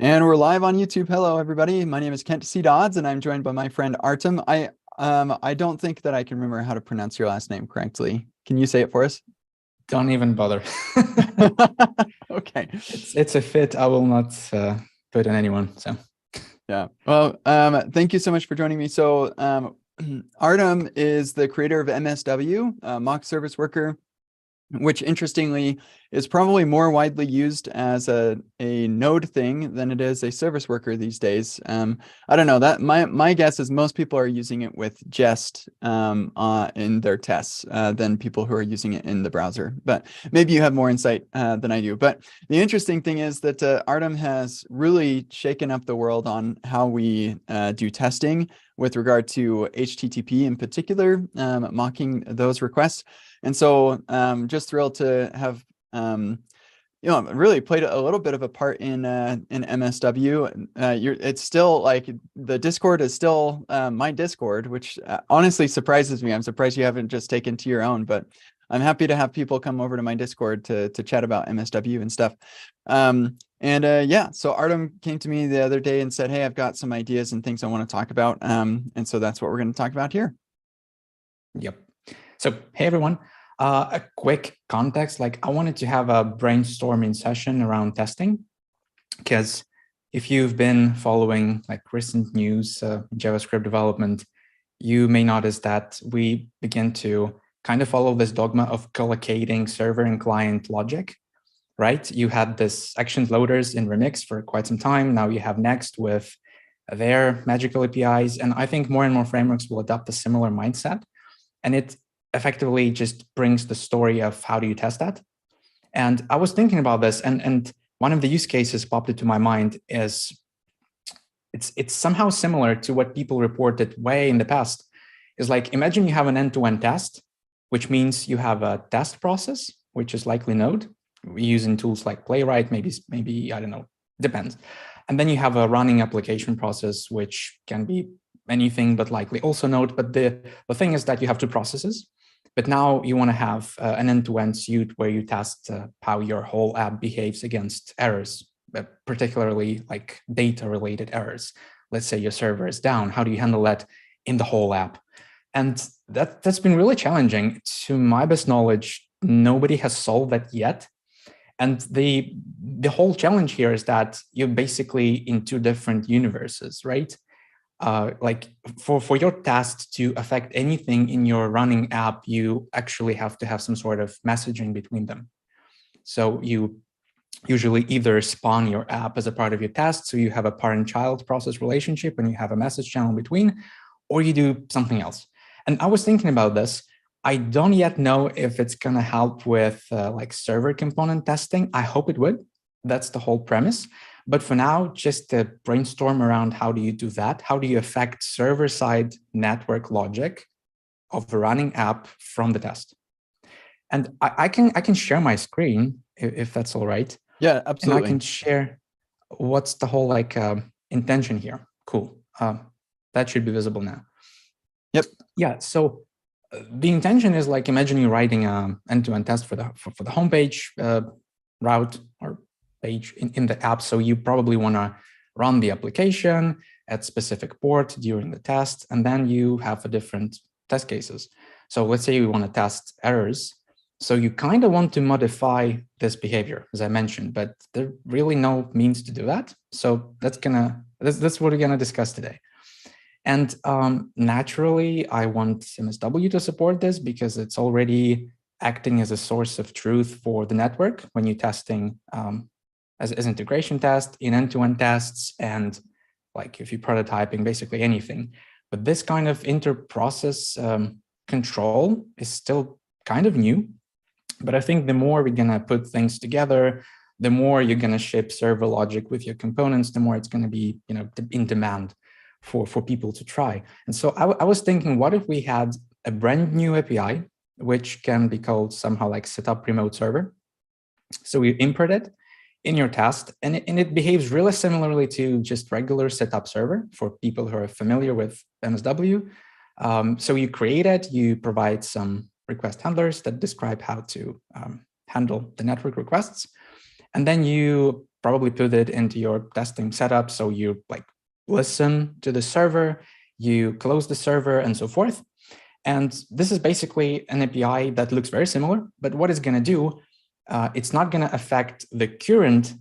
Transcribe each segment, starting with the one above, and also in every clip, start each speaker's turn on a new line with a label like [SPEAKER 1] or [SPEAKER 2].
[SPEAKER 1] And we're live on YouTube. Hello, everybody. My name is Kent C. Dodds, and I'm joined by my friend Artem. I don't think that I can remember how to pronounce your last name correctly. Can you say it for us?
[SPEAKER 2] Don't even bother.
[SPEAKER 1] Okay.
[SPEAKER 2] It's a fit I will not put on anyone. So
[SPEAKER 1] Yeah. Well, thank you so much for joining me. So, Artem is the creator of MSW, mock service worker, which interestingly is probably more widely used as a node thing than it is a service worker these days. I don't know that my guess is most people are using it with Jest in their tests than people who are using it in the browser. But maybe you have more insight than I do. But the interesting thing is that Artem has really shaken up the world on how we do testing with regard to HTTP in particular, mocking those requests. And so just thrilled to have really played a little bit of a part in MSW. It's still like the Discord is still my Discord, which honestly surprises me. I'm surprised you haven't just taken to your own, but I'm happy to have people come over to my Discord to chat about MSW and stuff. Yeah, so Artem came to me the other day and said, "Hey, I've got some ideas and things I want to talk about." And so that's what we're going to talk about here.
[SPEAKER 2] yep. So hey everyone. A quick context, like I wanted to have a brainstorming session around testing, because if you've been following like recent news JavaScript development, you may notice that we begin to kind of follow this dogma of collocating server and client logic, right? You had this actions loaders in Remix for quite some time. Now you have Next with their magical APIs. And I think more and more frameworks will adopt a similar mindset. And it effectively just brings the story of how do you test that. And I was thinking about this, and one of the use cases popped into my mind is it's somehow similar to what people reported way in the past. Is like, imagine you have an end-to-end test, which means you have a test process, which is likely Node. We're using tools like Playwright, maybe I don't know, depends. And then you have a running application process, which can be anything but likely also Node. But the thing is that you have two processes. But now you want to have an end-to-end suite where you test how your whole app behaves against errors, particularly like data-related errors. Let's say your server is down. How do you handle that in the whole app? And that's been really challenging. To my best knowledge, nobody has solved that yet. And the whole challenge here is that you're basically in two different universes, right? Like for your task to affect anything in your running app, you actually have to have some sort of messaging between them. So you usually either spawn your app as a part of your task, so you have a parent-child process relationship and you have a message channel between, or you do something else. And I was thinking about this. I don't yet know if it's going to help with like server component testing. I hope it would. That's the whole premise. But for now, just to brainstorm around how do you do that? How do you affect server-side network logic of a running app from the test? And I can share my screen if that's all right.
[SPEAKER 1] Yeah,
[SPEAKER 2] And I
[SPEAKER 1] absolutely.
[SPEAKER 2] can share what's the whole like intention here. Cool. That should be visible now.
[SPEAKER 1] Yep.
[SPEAKER 2] Yeah. So the intention is like, imagine you're writing an end-to-end test for the homepage route or page in the app. So you probably want to run the application at specific port during the test, and then you have a different test cases. So let's say you want to test errors. So you kind of want to modify this behavior, as I mentioned, but there really no means to do that. So that's what we're gonna discuss today. And naturally, I want MSW to support this because it's already acting as a source of truth for the network when you're testing as integration test, in end-to-end tests, and like if you're prototyping, basically anything. But this kind of inter-process control is still kind of new. But I think the more we're gonna put things together, the more you're gonna ship server logic with your components, the more it's gonna be, in demand for people to try. And so I was thinking, what if we had a brand new API, which can be called somehow like setup remote server? So we import it in your test, and it behaves really similarly to just regular setup server for people who are familiar with MSW. So you create it, you provide some request handlers that describe how to handle the network requests. And then you probably put it into your testing setup. So you like listen to the server, you close the server and so forth. And this is basically an API that looks very similar, but what it's going to do, it's not going to affect the current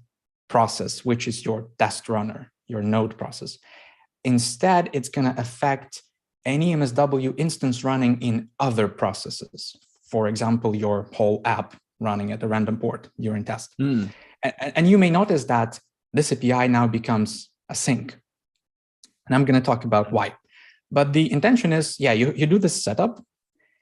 [SPEAKER 2] process, which is your test runner, your node process. Instead, it's going to affect any MSW instance running in other processes. For example, your whole app running at a random port during test. And you may notice that this API now becomes a sink. And I'm going to talk about why. But the intention is, yeah, you do this setup,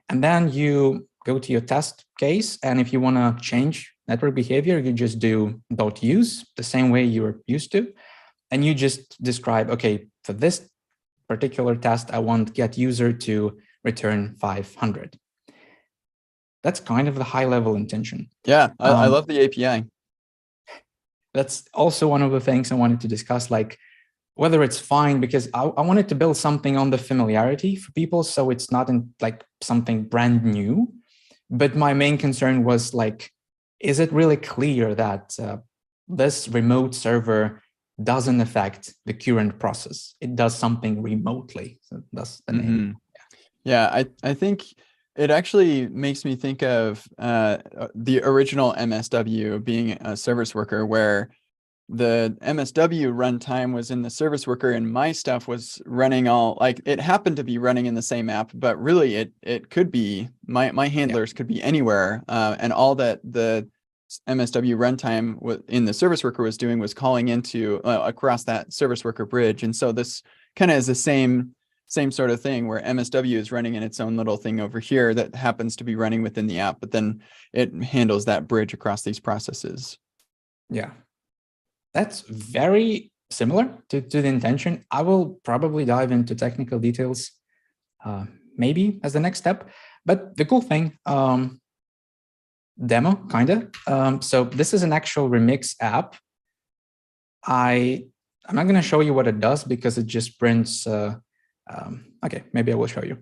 [SPEAKER 2] and then you go to your test case. And if you want to change network behavior, you just do .use the same way you're used to. And you just describe, okay, for this particular test, I want get user to return 500. That's kind of the high level intention.
[SPEAKER 1] Yeah, I love the API.
[SPEAKER 2] That's also one of the things I wanted to discuss, like whether it's fine, because I wanted to build something on the familiarity for people. So it's not in like something brand new, but my main concern was like, is it really clear that this remote server doesn't affect the current process? It does something remotely. So that's the name.
[SPEAKER 1] Yeah, I think it actually makes me think of the original MSW being a service worker, where the MSW runtime was in the service worker and my stuff was running all, like it happened to be running in the same app, but really it could be, my handlers could be anywhere. And all that the MSW runtime in the service worker was doing was calling into across that service worker bridge. And so this kind of is the same sort of thing, where MSW is running in its own little thing over here that happens to be running within the app, but then it handles that bridge across these processes.
[SPEAKER 2] Yeah. That's very similar to the intention. I will probably dive into technical details maybe as the next step. But the cool thing, demo, kind of. So this is an actual remix app. I'm not going to show you what it does because it just prints. Okay, maybe I will show you.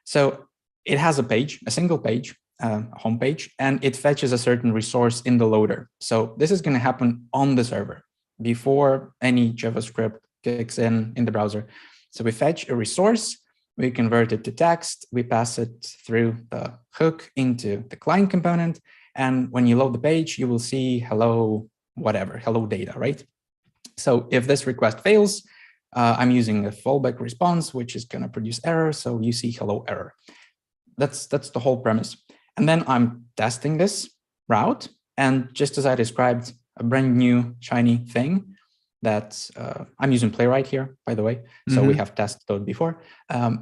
[SPEAKER 2] So it has a page, a single page. Homepage, and it fetches a certain resource in the loader. So this is going to happen on the server before any JavaScript kicks in the browser. So we fetch a resource, we convert it to text, we pass it through the hook into the client component, and when you load the page, you will see hello, whatever, hello data, right? So if this request fails, I'm using a fallback response, which is going to produce error. So you see hello error. That's the whole premise. And then I'm testing this route. And just as I described, a brand new shiny thing that I'm using Playwright here, by the way. So we have tested it before.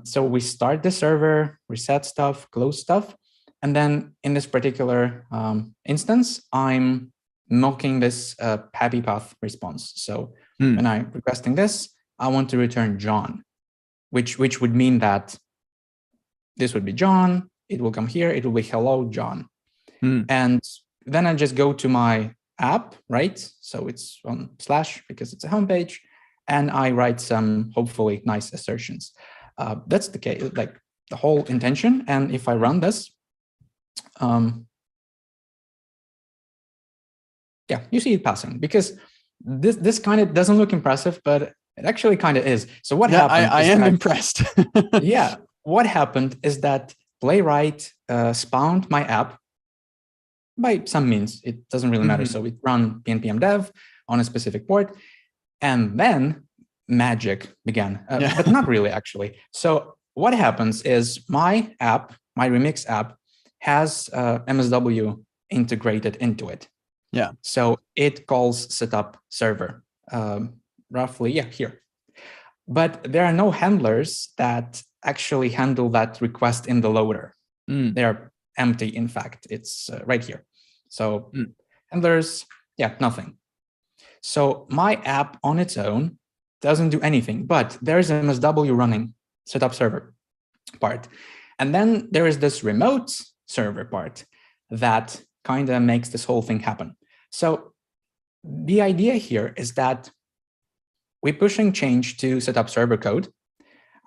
[SPEAKER 2] So we start the server, reset stuff, close stuff. And then in this particular instance, I'm mocking this happy path response. So when I'm requesting this, I want to return John, which would mean that this would be John. It will come here. It will be hello, John. And then I just go to my app, right? So it's on / because it's a homepage. And I write some hopefully nice assertions. That's the case, like the whole intention. And if I run this, yeah, you see it passing, because this kind of doesn't look impressive, but it actually kind of is. So what happened?
[SPEAKER 1] I am impressed.
[SPEAKER 2] Yeah. What happened is that Playwright spawned my app by some means. It doesn't really matter. So it ran npm dev on a specific port, and then magic began, but not really actually. So what happens is my app, my remix app, has MSW integrated into it.
[SPEAKER 1] Yeah.
[SPEAKER 2] So it calls setup server, roughly, here. But there are no handlers that actually handle that request in the loader. They're empty, in fact. It's right here. So handlers, nothing. So my app on its own doesn't do anything, but there's an MSW running setup server part. And then there is this remote server part that kind of makes this whole thing happen. So the idea here is that we're pushing change to setup server code.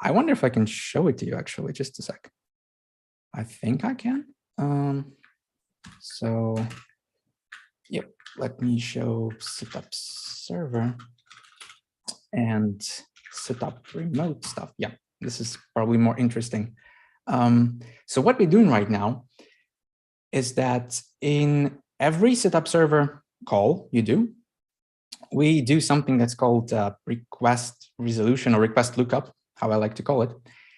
[SPEAKER 2] I wonder if I can show it to you, actually, just a sec. I think I can. So, yep. let me show setup server and setup remote stuff. Yeah, this is probably more interesting. So what we're doing right now is that in every setup server call you do, we do something that's called request resolution or request lookup, how I like to call it.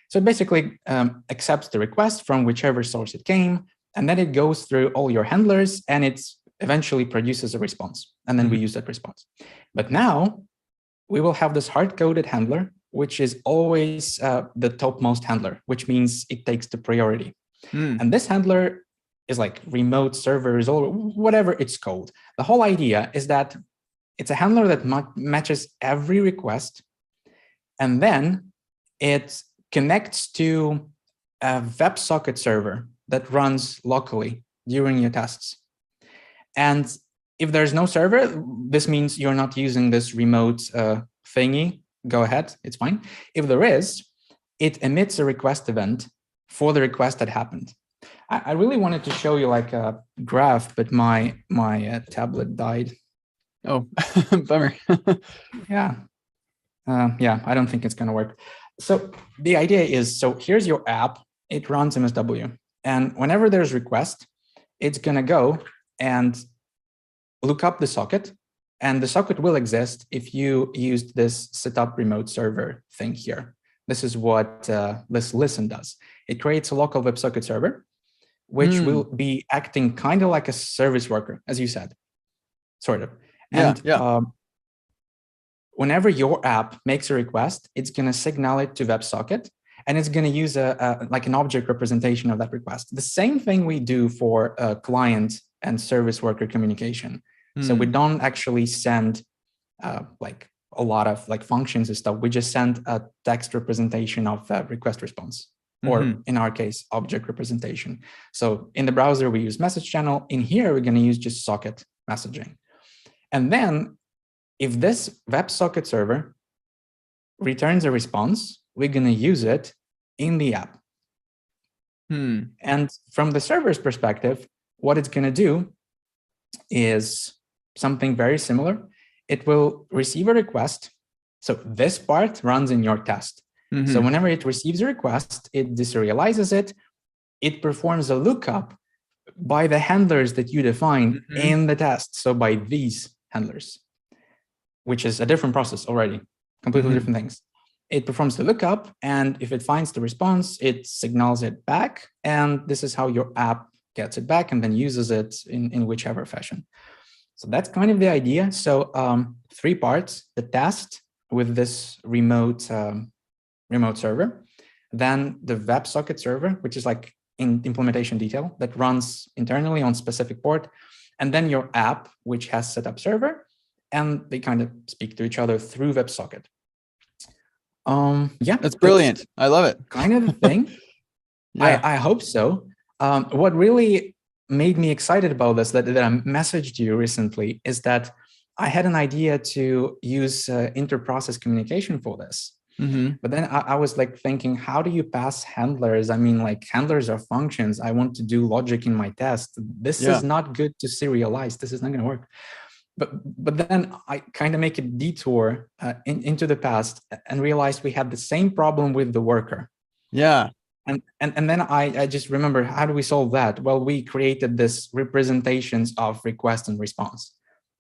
[SPEAKER 2] So it basically accepts the request from whichever source it came, and then it goes through all your handlers and it eventually produces a response. And then we use that response. But now we will have this hard-coded handler, which is always the topmost handler, which means it takes the priority. And this handler is like remote servers or whatever it's called. The whole idea is that it's a handler that matches every request, and then it connects to a WebSocket server that runs locally during your tests. And if there's no server, this means you're not using this remote thingy. Go ahead, it's fine. If there is, it emits a request event for the request that happened. I really wanted to show you like a graph, but my tablet died.
[SPEAKER 1] Oh, bummer.
[SPEAKER 2] Yeah. Yeah, I don't think it's going to work. So the idea is, so here's your app. It runs MSW. And whenever there's request, it's going to go and look up the socket. And the socket will exist if you used this setup remote server thing here. This is what this listen does. It creates a local WebSocket server, which will be acting kind of like a service worker, as you said, sort of. And whenever your app makes a request, it's going to signal it to WebSocket, and it's going to use like an object representation of that request. The same thing we do for client and service worker communication. So we don't actually send like a lot of like functions and stuff. We just send a text representation of request response, or in our case, object representation. So in the browser, we use message channel. In here, we're going to use just socket messaging. And then if this WebSocket server returns a response, we're going to use it in the app. And from the server's perspective, what it's going to do is something very similar. It will receive a request. So this part runs in your test. So whenever it receives a request, it deserializes it. It performs a lookup by the handlers that you define in the test. So by these handlers, which is a different process already, completely different things. It performs the lookup, and if it finds the response, it signals it back. And this is how your app gets it back and then uses it in whichever fashion. So that's kind of the idea. So 3 parts: the test with this remote server, then the WebSocket server, which is like in implementation detail that runs internally on specific port, and then your app, which has setup server, and they kind of speak to each other through WebSocket. Yeah,
[SPEAKER 1] that's brilliant. I love it.
[SPEAKER 2] Kind of the thing. I hope so. What really made me excited about this, that I messaged you recently, is that I had an idea to use inter-process communication for this. But then I was like thinking, how do you pass handlers? I mean, like handlers are functions. I want to do logic in my test. This is not good to serialize. This is not going to work. But then I kind of make a detour into the past and realized we had the same problem with the worker.
[SPEAKER 1] Yeah.
[SPEAKER 2] And then I just remember, how do we solve that? Well, we created this representations of request and response.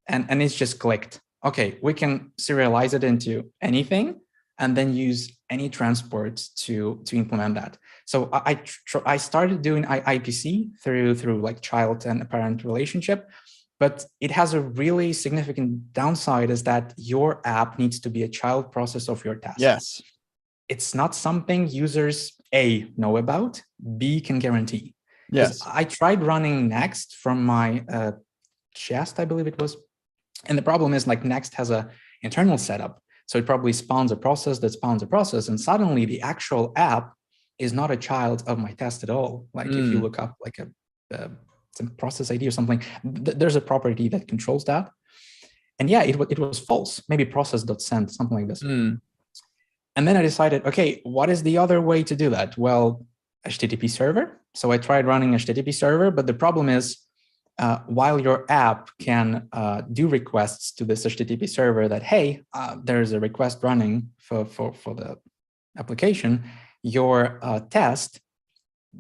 [SPEAKER 2] And it's just clicked. Okay, we can serialize it into anything and then use any transports to implement that. So I started doing IPC through like child and parent relationship, but it has a really significant downside, is that your app needs to be a child process of your task.
[SPEAKER 1] Yes.
[SPEAKER 2] It's not something users A, know about, B, can guarantee.
[SPEAKER 1] Yes.
[SPEAKER 2] I tried running Next from my chest, I believe it was. And the problem is, like, Next has a internal setup. So it probably spawns a process that spawns a process. And suddenly the actual app is not a child of my test at all. Like if you look up like some process ID or something, there's a property that controls that. And yeah, it was false. Maybe process.send, something like this. And then I decided, okay, what is the other way to do that? Well, HTTP server. So I tried running HTTP server, but the problem is while your app can do requests to this HTTP server that, hey, there's a request running for the application, your test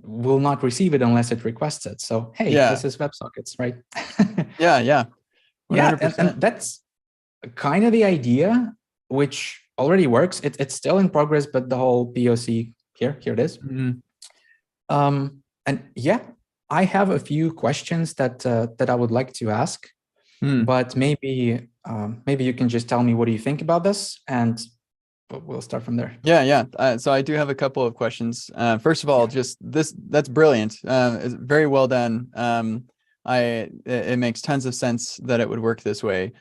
[SPEAKER 2] will not receive it unless it requests it. So, hey, this is WebSockets, right?
[SPEAKER 1] Yeah. 100%.
[SPEAKER 2] And that's kind of the idea, which already works. It's still in progress, but the whole POC here it is. And yeah, I have a few questions that I would like to ask, but maybe you can just tell me what do you think about this, and we'll start from there.
[SPEAKER 1] Yeah. So I do have a couple of questions. First of all, just that's brilliant. It's very well done. It makes tons of sense that it would work this way.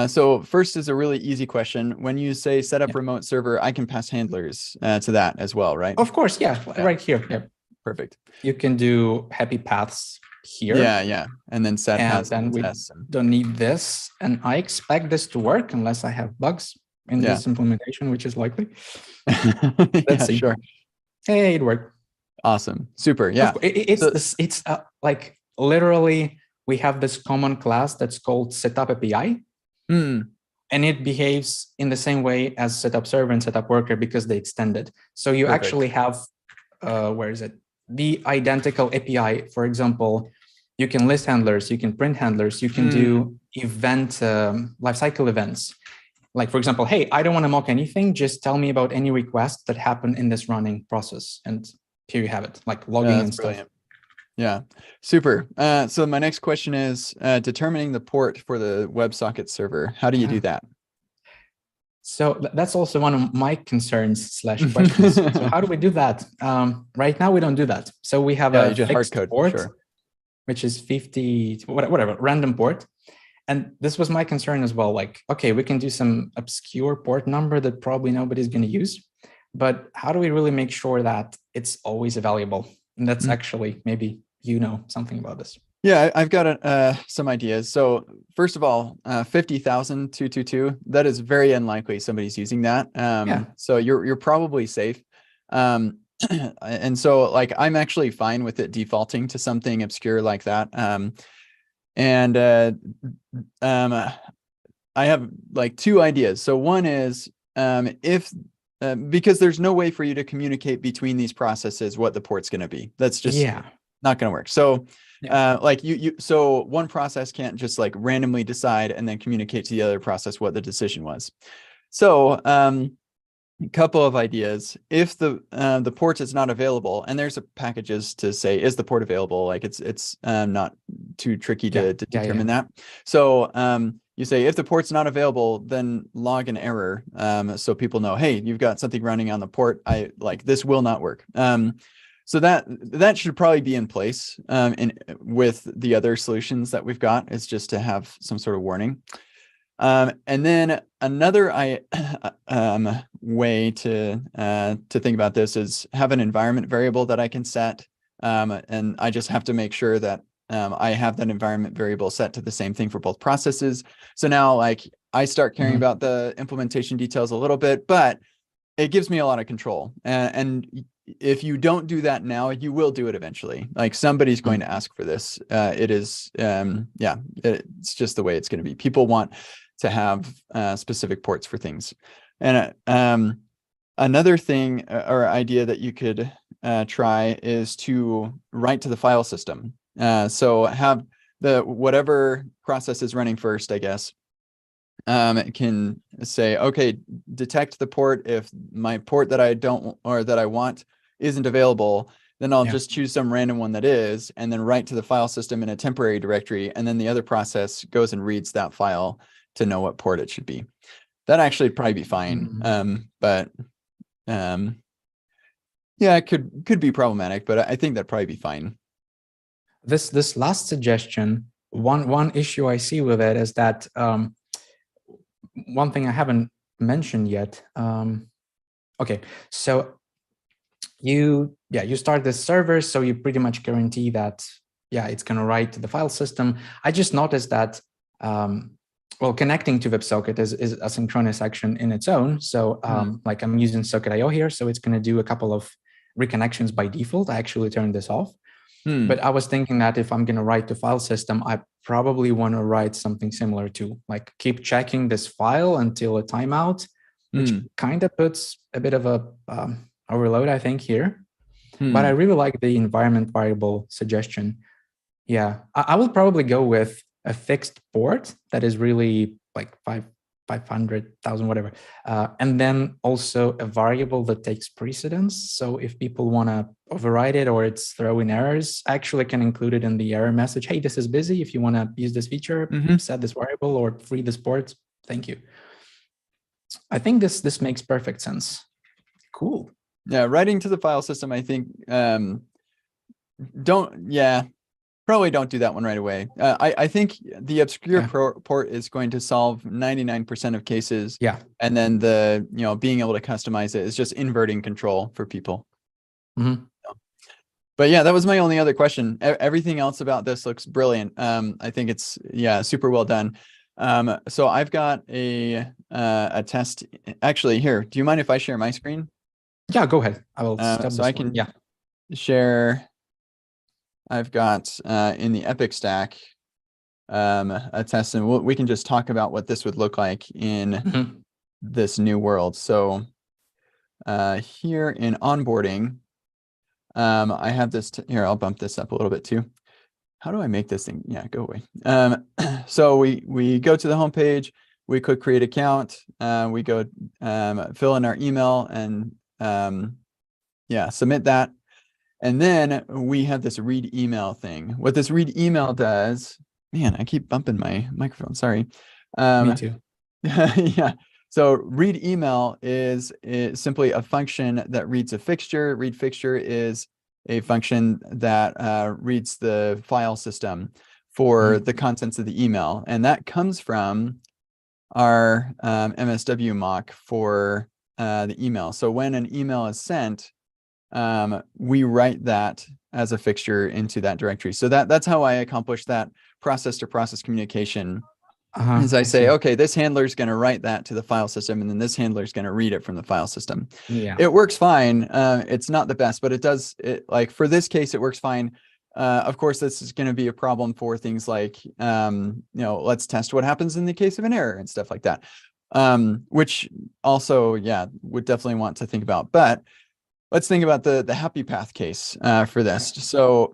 [SPEAKER 1] So first is a really easy question. When you say set up remote server, I can pass handlers to that as well, right?
[SPEAKER 2] Of course, yeah. Right here. Yeah.
[SPEAKER 1] Perfect.
[SPEAKER 2] You can do happy paths here.
[SPEAKER 1] Yeah. And then set paths.
[SPEAKER 2] And we don't need this. And I expect this to work unless I have bugs in this implementation, which is likely. Let's see.
[SPEAKER 1] Sure.
[SPEAKER 2] Hey, it worked.
[SPEAKER 1] Awesome. Super. Yeah.
[SPEAKER 2] It's like literally we have this common class that's called setup API. And it behaves in the same way as setup server and setup worker because they extended. So you actually have, where is it? The identical API. For example, you can list handlers, you can print handlers, you can do event lifecycle events. Like, for example, hey, I don't want to mock anything. Just tell me about any requests that happen in this running process. And here you have it, like logging and stuff.
[SPEAKER 1] Brilliant. Yeah, super. So my next question is determining the port for the WebSocket server. How do you do that?
[SPEAKER 2] So that's also one of my concerns / questions. So how do we do that? Right now, we don't do that. So we have a fixed port, which is 50, whatever, random port. And this was my concern as well. Like, okay, we can do some obscure port number that probably nobody's going to use. But how do we really make sure that it's always available? And that's actually, maybe you know something about this.
[SPEAKER 1] Yeah, I've got some ideas. So first of all, 50,222, that is very unlikely somebody's using that. So you're probably safe. And so like, I'm actually fine with it defaulting to something obscure like that. I have like two ideas. So one is because there's no way for you to communicate between these processes what the port's going to be. That's just not going to work. So like so one process can't just like randomly decide and then communicate to the other process what the decision was. So a couple of ideas. If the port is not available, and there's packages to say, is the port available? Like it's not too tricky to determine that. So you say, if the port's not available, then log an error. So people know, hey, you've got something running on the port. This will not work. So that should probably be in place with the other solutions that we've got. It's just to have some sort of warning. And then another way to think about this is have an environment variable that I can set. And I just have to make sure that I have that environment variable set to the same thing for both processes. So now like I start caring about the implementation details a little bit, but it gives me a lot of control. And if you don't do that now, you will do it eventually. Like somebody's going to ask for this. It is, it's just the way it's going to be. People want to have specific ports for things. And another thing or idea that you could try is to write to the file system. So have whatever process is running first, I guess, it can say, okay, detect the port. If my port that I don't or that I want isn't available, then I'll just choose some random one that is, and then write to the file system in a temporary directory. And then the other process goes and reads that file to know what port it should be. That actually would probably be fine. Yeah, it could be problematic, but I think that'd probably be fine.
[SPEAKER 2] This last suggestion, one issue I see with it is that one thing I haven't mentioned yet. Okay, so you start this server, so you pretty much guarantee that it's going to write to the file system. I just noticed that connecting to WebSocket is a synchronous action in its own. So like I'm using Socket.io here, so it's going to do a couple of reconnections by default. I actually turned this off. But I was thinking that if I'm going to write to file system, I probably want to write something similar to like keep checking this file until a timeout, which kind of puts a bit of a overload, I think, here. But I really like the environment variable suggestion. Yeah, I will probably go with a fixed port that is really like 500,000, whatever. And then also a variable that takes precedence. So if people want to override it or it's throwing errors, I actually can include it in the error message. Hey, this is busy. If you want to use this feature, set this variable or free this port. Thank you. I think this makes perfect sense. Cool.
[SPEAKER 1] Yeah, writing to the file system, I think, probably don't do that one right away. I think the obscure port is going to solve 99% of cases.
[SPEAKER 2] Yeah.
[SPEAKER 1] And then being able to customize it is just inverting control for people. But yeah, that was my only other question. Everything else about this looks brilliant. I think it's, super well done. So I've got a test. Actually, here, do you mind if I share my screen?
[SPEAKER 2] Yeah, go ahead. I will
[SPEAKER 1] so I can share. I've got in the Epic stack a test, and we can just talk about what this would look like in this new world. So here in onboarding, I have this here. I'll bump this up a little bit too. How do I make this thing? Yeah, go away. So we go to the homepage. We click create account. We go fill in our email and submit that. And then we have this read email thing. What this read email does, man, I keep bumping my microphone, sorry.
[SPEAKER 2] Me too.
[SPEAKER 1] Yeah. So read email is simply a function that reads a fixture. Read fixture is a function that reads the file system for the contents of the email. And that comes from our MSW mock for the email. So when an email is sent, we write that as a fixture into that directory. So that's how I accomplish that process-to-process communication. Is I say, okay, this handler is going to write that to the file system, and then this handler is going to read it from the file system.
[SPEAKER 2] Yeah,
[SPEAKER 1] it works fine. It's not the best, but it does. Like for this case, it works fine. Of course, this is going to be a problem for things like, let's test what happens in the case of an error and stuff like that, which also, would definitely want to think about. But let's think about the happy path case for this. So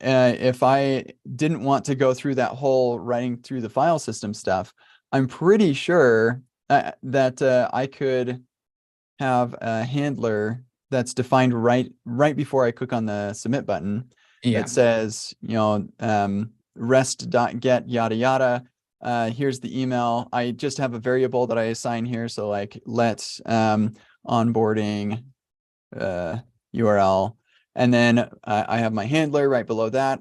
[SPEAKER 1] if I didn't want to go through that whole writing through the file system stuff, I'm pretty sure that I could have a handler that's defined right before I click on the submit button that says, rest.get yada yada. Here's the email. I just have a variable that I assign here. So like let's onboarding URL, and then I have my handler right below that.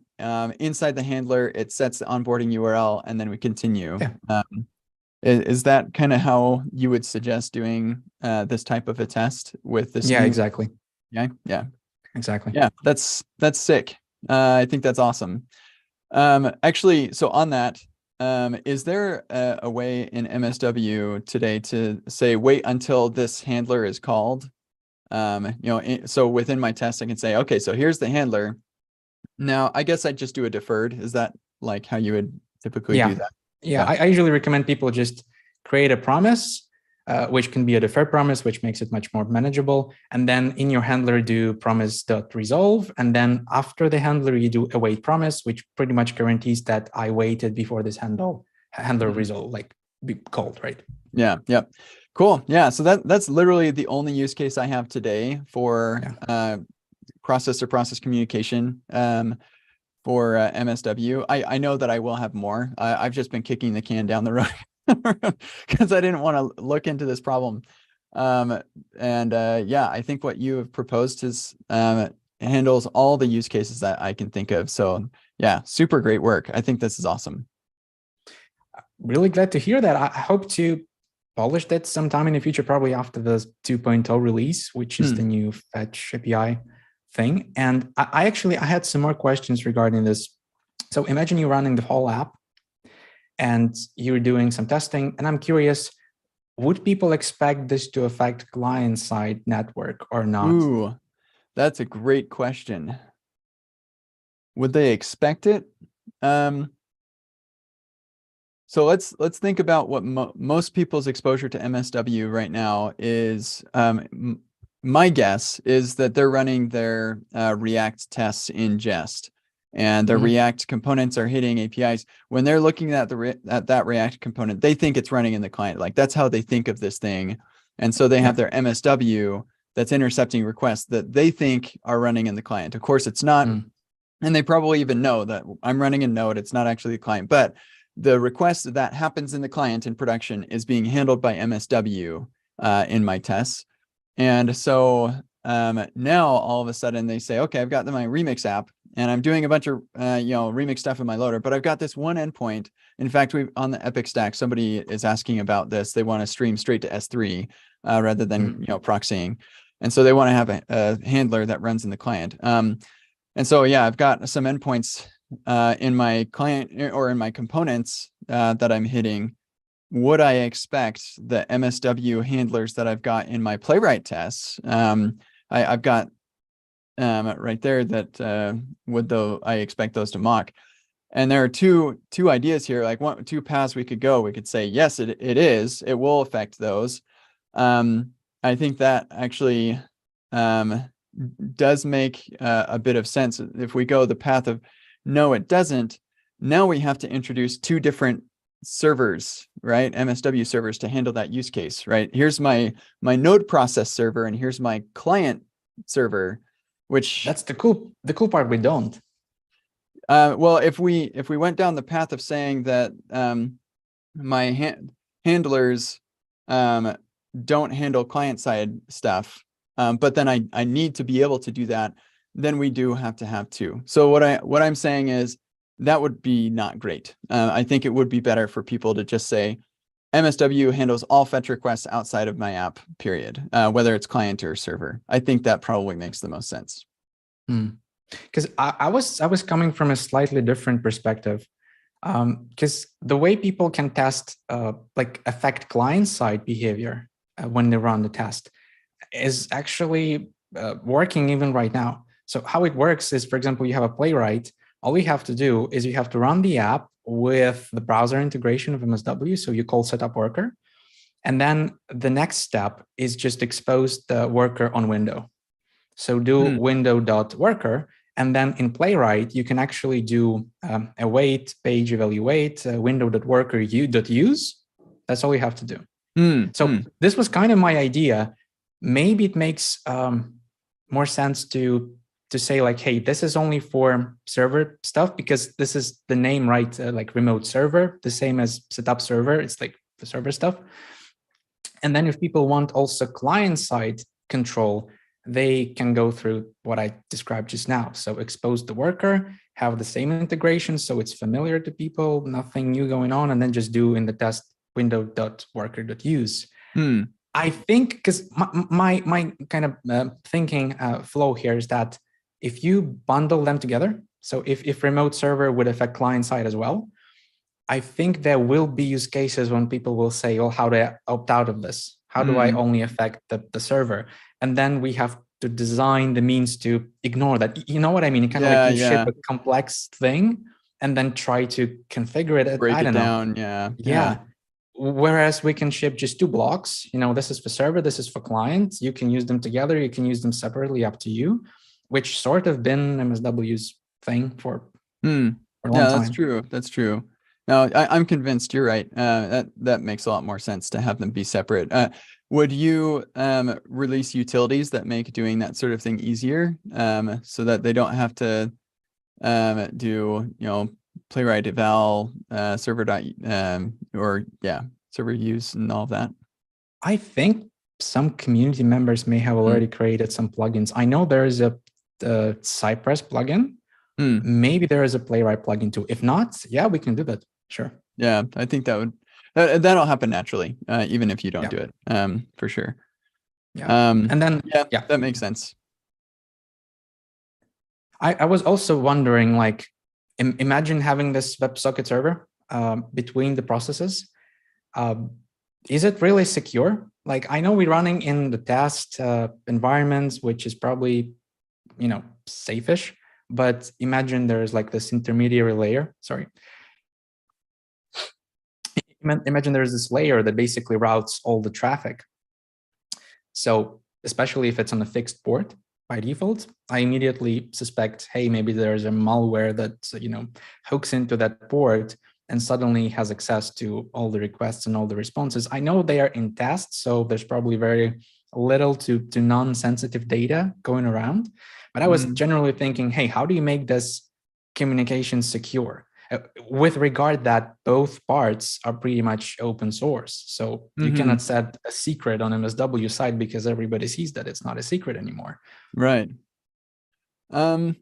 [SPEAKER 1] Inside the handler, it sets the onboarding URL, and then we continue. Is that kind of how you would suggest doing this type of a test with this?
[SPEAKER 2] Exactly.
[SPEAKER 1] Yeah,
[SPEAKER 2] exactly.
[SPEAKER 1] Yeah, that's sick. I think that's awesome. Actually, so on that, is there a way in MSW today to say wait until this handler is called? So within my test, I can say, okay, so here's the handler. Now, I guess I'd just do a deferred. Is that like how you would typically do that?
[SPEAKER 2] Yeah, I usually recommend people just create a promise, which can be a deferred promise, which makes it much more manageable. And then in your handler, do promise.resolve. And then after the handler, you do await promise, which pretty much guarantees that I waited before this handler resolve, like be called, right?
[SPEAKER 1] Yeah. Cool. Yeah. So that's literally the only use case I have today for process-to-process communication for MSW. I know that I will have more. I've just been kicking the can down the road because I didn't want to look into this problem. I think what you have proposed is handles all the use cases that I can think of. So yeah, super great work. I think this is awesome.
[SPEAKER 2] Really glad to hear that. I hope to polish that sometime in the future, probably after the 2.0 release, which is the new fetch API thing. And I had some more questions regarding this. So imagine you're running the whole app and you're doing some testing. And I'm curious, would people expect this to affect client-side network or not?
[SPEAKER 1] Ooh, that's a great question. would they expect it? So let's think about what most people's exposure to MSW right now is. My guess is that they're running their React tests in Jest, and their React components are hitting APIs. When they're looking at that React component, they think it's running in the client. Like that's how they think of this thing, and so they have their MSW that's intercepting requests that they think are running in the client. Of course, it's not, and they probably even know that I'm running in Node. It's not actually the client, but the request that happens in the client in production is being handled by MSW in my tests. And so now all of a sudden they say, okay, I've got my Remix app and I'm doing a bunch of Remix stuff in my loader, but I've got this one endpoint. In fact, on the Epic stack, somebody is asking about this. They want to stream straight to S3 rather than proxying. And so they want to have a handler that runs in the client. And so, yeah, I've got some endpoints in my client or in my components that I'm hitting. Would I expect the MSW handlers that I've got in my playwright tests? I've got right there that I expect those to mock. And there are two ideas here, like two paths we could go. We could say, yes, it will affect those. I think that actually does make a bit of sense. If we go the path of no, it doesn't, now we have to introduce two different servers, right? MSW servers to handle that use case, right? Here's my node process server, and here's my client server, which
[SPEAKER 2] that's the cool part. We don't.
[SPEAKER 1] Well, if we went down the path of saying that my handlers don't handle client side stuff, but then I need to be able to do that, then we do have to have two. So what I'm saying is that would be not great. I think it would be better for people to just say MSW handles all fetch requests outside of my app, period, whether it's client or server. I think that probably makes the most sense.
[SPEAKER 2] Because I was coming from a slightly different perspective. Because the way people can test affect client-side behavior when they run the test is actually working even right now. So how it works is, for example, you have a playwright. All you have to do is you have to run the app with the browser integration of MSW. So you call setup worker. And then the next step is just expose the worker on window. So do window.worker. And then in Playwright, you can actually do await, page evaluate, window.worker.use. That's all you have to do. This was kind of my idea. Maybe it makes more sense to say like, hey, this is only for server stuff because this is the name, right? Like remote server, the same as setup server. It's like the server stuff. And then if people want also client-side control, they can go through what I described just now. So expose the worker, have the same integration so it's familiar to people, nothing new going on, and then just do in the test window.worker.use. I think, because my kind of thinking flow here is that if you bundle them together, so if remote server would affect client side as well, I think there will be use cases when people will say, well, how do I opt out of this? How do I only affect the server? And then we have to design the means to ignore that. You know what I mean? Kind of like you ship a complex thing and then try to configure it.
[SPEAKER 1] Break
[SPEAKER 2] I don't
[SPEAKER 1] it down.
[SPEAKER 2] know. Yeah. Whereas we can ship just two blocks. This is for server, this is for client. You can use them together. You can use them separately, up to you, which sort of been MSW's thing for a long time.
[SPEAKER 1] That's true. That's true. No, I'm convinced you're right. That makes a lot more sense to have them be separate. Would you release utilities that make doing that sort of thing easier, so that they don't have to do playwright eval server server use and all of that?
[SPEAKER 2] I think some community members may have already created some plugins. I know there is a Cypress plugin. Maybe there is a playwright plugin too. If not, yeah, we can do that. Sure.
[SPEAKER 1] Yeah, I think that'll happen naturally, even if you don't do it, for sure.
[SPEAKER 2] Yeah. And then
[SPEAKER 1] that makes sense.
[SPEAKER 2] I was also wondering, like, imagine having this WebSocket server between the processes. Is it really secure? Like, I know we're running in the test environments, which is probably, safe-ish, But imagine there's like this intermediary layer. Sorry. Imagine there's this layer that basically routes all the traffic. So especially if it's on a fixed port by default, I immediately suspect, hey, maybe there's a malware that, hooks into that port and suddenly has access to all the requests and all the responses. I know they are in test, so there's probably very little to non-sensitive data going around. But I was generally thinking, hey, how do you make this communication secure? With regard that both parts are pretty much open source. So you cannot set a secret on MSW side because everybody sees that it's not a secret anymore.
[SPEAKER 1] Right. Yeah,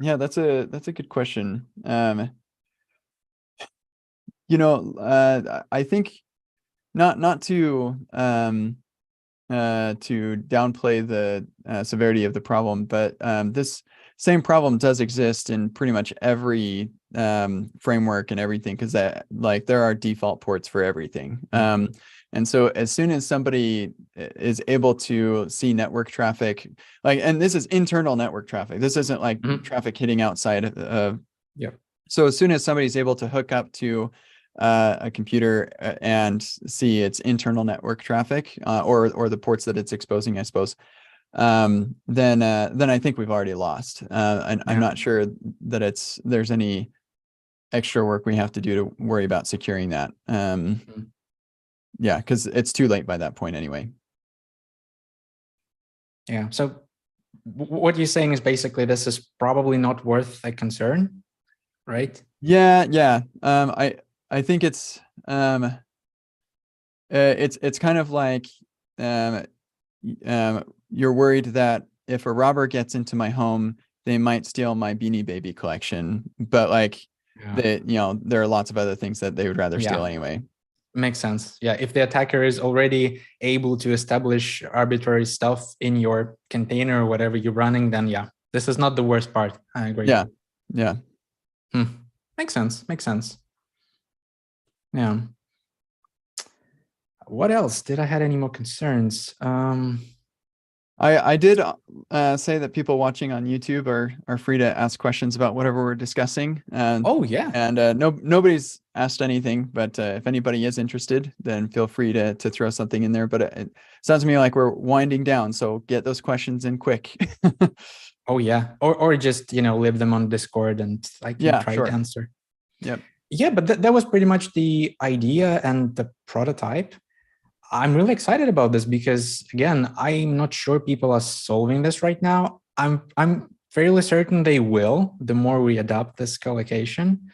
[SPEAKER 1] that's a good question. I think not to downplay the severity of the problem, but this same problem does exist in pretty much every framework and everything, because there are default ports for everything. And so as soon as somebody is able to see network traffic, and this is internal network traffic, this isn't like traffic hitting outside of. So as soon as somebody's able to hook up to a computer and see its internal network traffic, or the ports that it's exposing, I suppose, then I think we've already lost. And I'm not sure that there's any extra work we have to do to worry about securing that. Yeah, because it's too late by that point anyway.
[SPEAKER 2] Yeah. So what you're saying is basically this is probably not worth a concern, right?
[SPEAKER 1] Yeah. I think it's kind of like you're worried that if a robber gets into my home, they might steal my Beanie Baby collection, but there are lots of other things that they would rather steal anyway.
[SPEAKER 2] Makes sense. Yeah, if the attacker is already able to establish arbitrary stuff in your container or whatever you're running, then this is not the worst part. I agree.
[SPEAKER 1] Yeah.
[SPEAKER 2] Makes sense. Yeah. What else? Did I had any more concerns?
[SPEAKER 1] I did say that people watching on YouTube are free to ask questions about whatever we're discussing. And nobody's asked anything, but if anybody is interested, then feel free to throw something in there. But it sounds to me like we're winding down, so get those questions in quick.
[SPEAKER 2] Or just leave them on Discord and I can try to answer.
[SPEAKER 1] Yep.
[SPEAKER 2] Yeah, but that was pretty much the idea and the prototype. I'm really excited about this because, again, I'm not sure people are solving this right now. I'm fairly certain they will the more we adopt this collocation.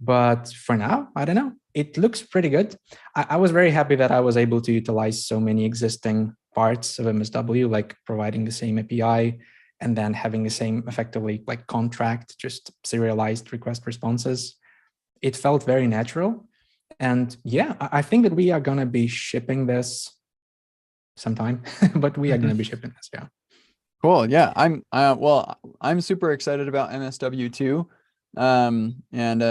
[SPEAKER 2] But for now, I don't know. It looks pretty good. I was very happy that I was able to utilize so many existing parts of MSW, like providing the same API and then having the same effectively like contract, just serialized request responses. It felt very natural. And I think that we are going to be shipping this sometime, but we are going to be shipping this. Yeah.
[SPEAKER 1] Cool. Yeah. I'm super excited about MSW too. And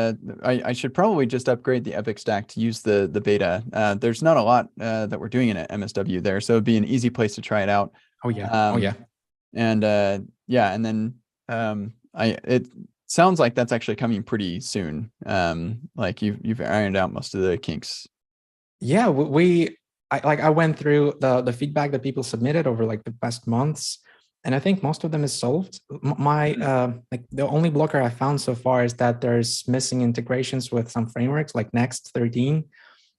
[SPEAKER 1] I should probably just upgrade the Epic stack to use the beta. There's not a lot that we're doing in at MSW there, so it'd be an easy place to try it out. And then it sounds like that's actually coming pretty soon. Like you've ironed out most of the kinks.
[SPEAKER 2] Yeah, I went through the feedback that people submitted over like the past months, and I think most of them is solved. The only blocker I found so far is that there's missing integrations with some frameworks, like Next 13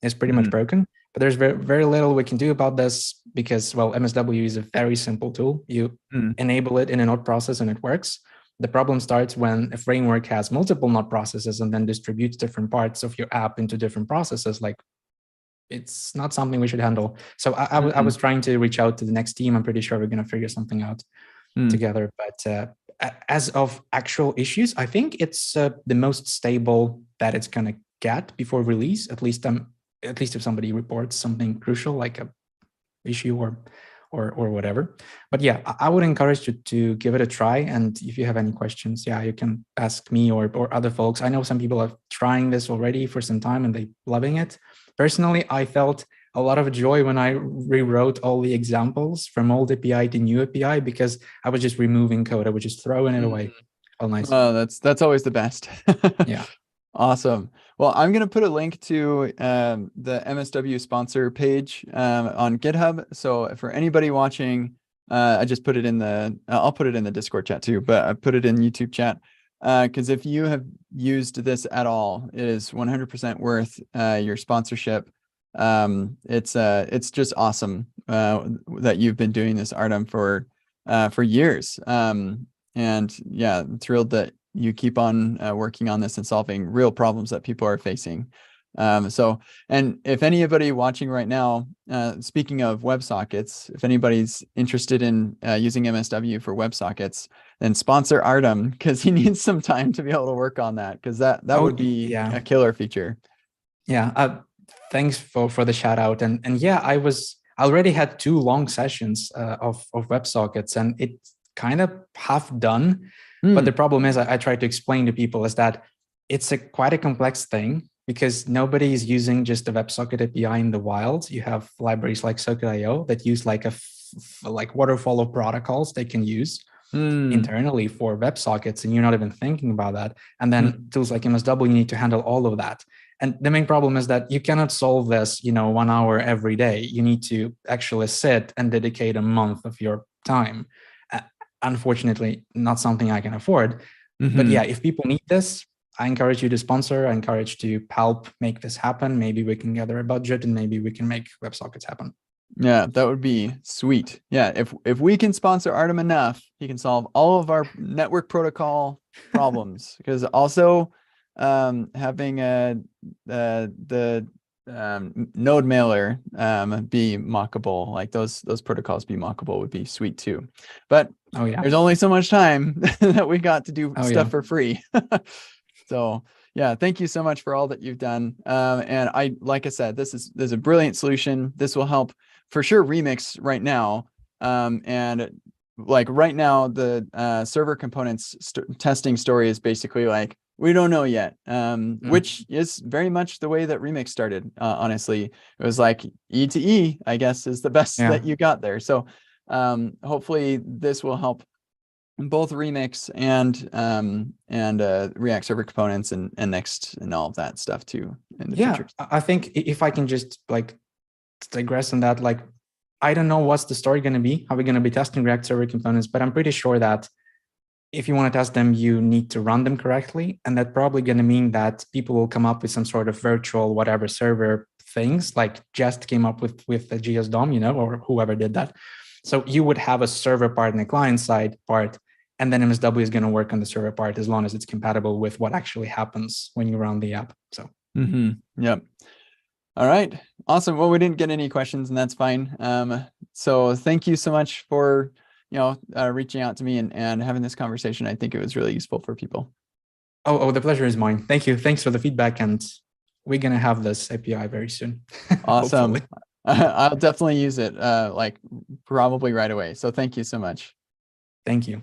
[SPEAKER 2] is pretty much broken. But there's very, very little we can do about this because, well, MSW is a very simple tool. You enable it in a node process and it works. The problem starts when a framework has multiple node processes and then distributes different parts of your app into different processes. Like, it's not something we should handle. So I was trying to reach out to the Next team. I'm pretty sure we're going to figure something out together. But as of actual issues, I think it's the most stable that it's going to get before release. At least if somebody reports something crucial like a issue or whatever. But yeah, I would encourage you to give it a try. And if you have any questions, you can ask me or other folks. I know some people are trying this already for some time and they're loving it. Personally, I felt a lot of joy when I rewrote all the examples from old API to new API because I was just removing code. I was just throwing it away. all nice.
[SPEAKER 1] Oh, that's always the best.
[SPEAKER 2] Yeah.
[SPEAKER 1] Awesome. Well, I'm going to put a link to the MSW sponsor page on GitHub. So for anybody watching, I just put it in I'll put it in the Discord chat too, but I put it in YouTube chat. Because if you have used this at all, it is 100% worth your sponsorship. It's just awesome that you've been doing this, Artem, for years. And yeah, I'm thrilled that you keep on working on this and solving real problems that people are facing. And if anybody watching right now, speaking of WebSockets, if anybody's interested in using MSW for WebSockets, then sponsor Artem, because he needs some time to be able to work on that, because that would be a killer feature.
[SPEAKER 2] Yeah. Thanks for the shout out. And yeah, I already had 2 long sessions of WebSockets, and it's kind of half done. But the problem is, I try to explain to people is that it's quite a complex thing, because nobody is using just the WebSocket API in the wild. You have libraries like Socket.io that use like like waterfall of protocols they can use internally for WebSockets, and you're not even thinking about that. And then tools like MSW, you need to handle all of that. And the main problem is that you cannot solve this, 1 hour every day. You need to actually sit and dedicate a month of your time. Unfortunately, not something I can afford. But yeah, if people need this, I encourage you to sponsor. I encourage to help make this happen. Maybe we can gather a budget and maybe we can make WebSockets happen.
[SPEAKER 1] Yeah, that would be sweet. Yeah, if we can sponsor Artem enough, he can solve all of our network protocol problems. Because also having the node mailer be mockable, like those protocols be mockable, would be sweet too. But there's only so much time that we got to do stuff for free. So yeah, thank you so much for all that you've done. And like I said, there's a brilliant solution. This will help for sure Remix right now. And like right now, the server components testing story is basically like, we don't know yet, which is very much the way that Remix started. Honestly, it was like E to E, I guess, is the best that you got there. So hopefully this will help both Remix and React Server Components and Next and all of that stuff too in the future.
[SPEAKER 2] I think if I can just like digress on that, like I don't know what's the story going to be, how we're going to be testing React Server Components, but I'm pretty sure that if you want to test them, you need to run them correctly. And that's probably going to mean that people will come up with some sort of virtual whatever server things, like Jest came up with the GS DOM, or whoever did that. So you would have a server part and a client side part, and then MSW is going to work on the server part as long as it's compatible with what actually happens when you run the app. So,
[SPEAKER 1] Yep. All right. Awesome. Well, we didn't get any questions, and that's fine. So thank you so much for reaching out to me and having this conversation. I think it was really useful for people.
[SPEAKER 2] Oh, the pleasure is mine. Thank you. Thanks for the feedback, and we're gonna have this API very soon.
[SPEAKER 1] Awesome. I'll definitely use it, like probably right away. So thank you so much.
[SPEAKER 2] Thank you.